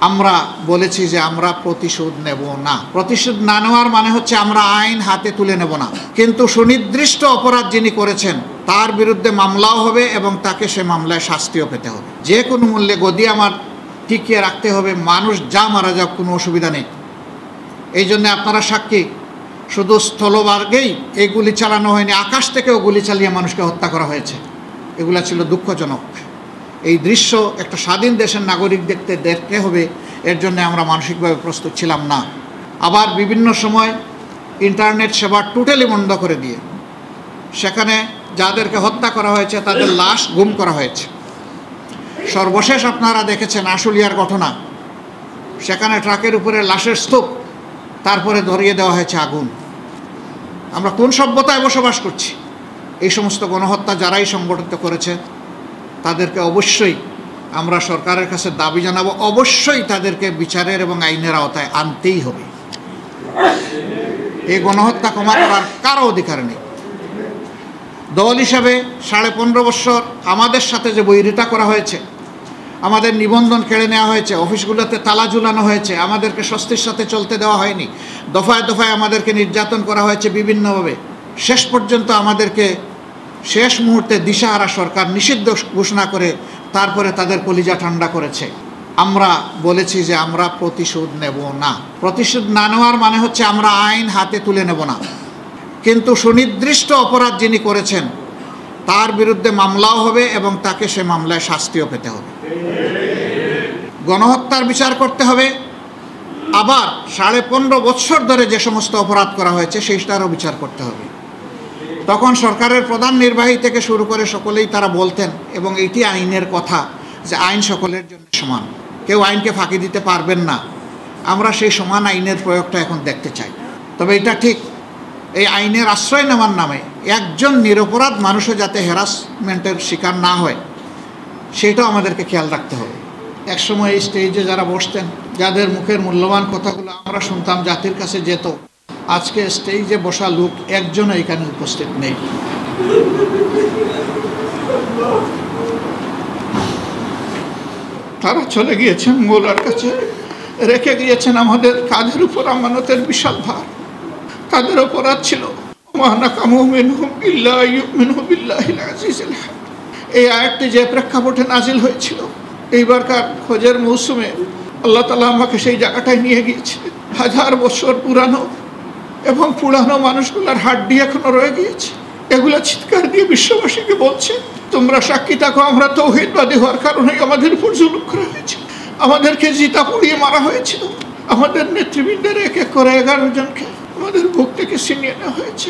আমরা বলেছি যে আমরা প্রতিশোধ নেব না। প্রতিশোধ না নেওয়ার মানে হচ্ছে আমরা আইন হাতে তুলে নেব না, কিন্তু সুনির্দিষ্ট অপরাধ যিনি করেছেন তার বিরুদ্ধে মামলাও হবে এবং তাকে সে মামলায় শাস্তিও পেতে হবে। যে কোনো মূল্যে গদি আমার টিকিয়ে রাখতে হবে, মানুষ যা মারা যাক কোনো অসুবিধা নেই। এই জন্য আপনারা সাক্ষী, শুধু স্থলভাগেই এই গুলি চালানো হয়নি, আকাশ থেকেও গুলি চালিয়ে মানুষকে হত্যা করা হয়েছে। এগুলা ছিল দুঃখজনক। এই দৃশ্য একটা স্বাধীন দেশের নাগরিক দেখতে হবে, এর জন্য আমরা মানসিকভাবে প্রস্তুত ছিলাম না। আবার বিভিন্ন সময় ইন্টারনেট সেবা টোটালি বন্ধ করে দিয়ে সেখানে যাদেরকে হত্যা করা হয়েছে তাদের লাশ গুম করা হয়েছে। সর্বশেষ আপনারা দেখেছেন আশুলিয়ার ঘটনা, সেখানে ট্রাকের উপরে লাশের স্তূপ, তারপরে ধরিয়ে দেওয়া হয়েছে আগুন। আমরা কোন সভ্যতায় বসবাস করছি? এই সমস্ত গণহত্যা যারাই সংগঠিত করেছে তাদেরকে অবশ্যই আমরা সরকারের কাছে দাবি জানাবো, অবশ্যই তাদেরকে বিচারের এবং আইনের আওতায় আনতেই হবে। এই গণহত্যা ক্ষমা করার কারো অধিকার নেই। দল হিসাবে 15.5 বছর আমাদের সাথে যে বৈরিতা করা হয়েছে, আমাদের নিবন্ধন কেড়ে নেওয়া হয়েছে, অফিসগুলোতে তালা ঝুলানো হয়েছে, আমাদেরকে স্বস্তির সাথে চলতে দেওয়া হয়নি, দফায় দফায় আমাদেরকে নির্যাতন করা হয়েছে বিভিন্নভাবে, শেষ পর্যন্ত আমাদেরকে শেষ মুহূর্তে দিশাহারা সরকার নিষিদ্ধ ঘোষণা করে তারপরে তাদের কলিজা ঠান্ডা করেছে। আমরা বলেছি যে আমরা প্রতিশোধ নেব না। প্রতিশোধ না নেওয়ার মানে হচ্ছে আমরা আইন হাতে তুলে নেব না, কিন্তু সুনির্দিষ্ট অপরাধ যিনি করেছেন তার বিরুদ্ধে মামলাও হবে এবং তাকে সে মামলায় শাস্তিও পেতে হবে। গণহত্যার বিচার করতে হবে, আবার 15.5 বছর ধরে যে সমস্ত অপরাধ করা হয়েছে সেইটারও বিচার করতে হবে। তখন সরকারের প্রধান নির্বাহী থেকে শুরু করে সকলেই তারা বলতেন, এবং এটি আইনের কথা, যে আইন সকলের জন্য সমান, কেউ আইনকে ফাঁকি দিতে পারবেন না। আমরা সেই সমান আইনের প্রয়োগটা এখন দেখতে চাই। তবে এটা ঠিক, এই আইনের আশ্রয় নেওয়ার নামে একজন নিরপরাধ মানুষও যাতে হ্যারাসমেন্টের শিকার না হয় সেটাও আমাদেরকে খেয়াল রাখতে হবে। একসময় এই স্টেজে যারা বসতেন, যাদের মুখের মূল্যবান কথাগুলো আমরা শুনতাম, জাতির কাছে যেত, আজকে স্টেজে বসা লোক একজনও এখানে উপস্থিত নেই। তারা চলে গিয়েছেন মৌলার কাছে, রেখে গিয়েছেন আমাদের কাঁধের উপর আমানতের বিশাল ভার। তাদের অপরাধ ছিল এই আয়াতটি যে প্রেক্ষাপটে নাজিল হয়েছিল, এইবারকার হজের মৌসুমে আল্লাহ তাআলা আমাকে সেই জায়গাটায় নিয়ে গিয়েছিলেন। 1000 বছর পুরানো এবং পুরানো মানুষগুলোর হাড্ডি এখনো রয়ে গিয়েছে। এগুলো চিৎকার দিয়ে বিশ্ববাসীকে বলছে, তোমরা সাক্ষী থাকো, আমরা তাওহীদবাদী হওয়ার কারণেই আমাদের উপর জুলুম করা হয়েছে, আমাদেরকে জিতা পুড়িয়ে মারা হয়েছিল, আমাদের নেতৃবৃন্দের এক এক করে 11 জনকে আমাদের বুক থেকে ছিনিয়ে নেওয়া হয়েছে।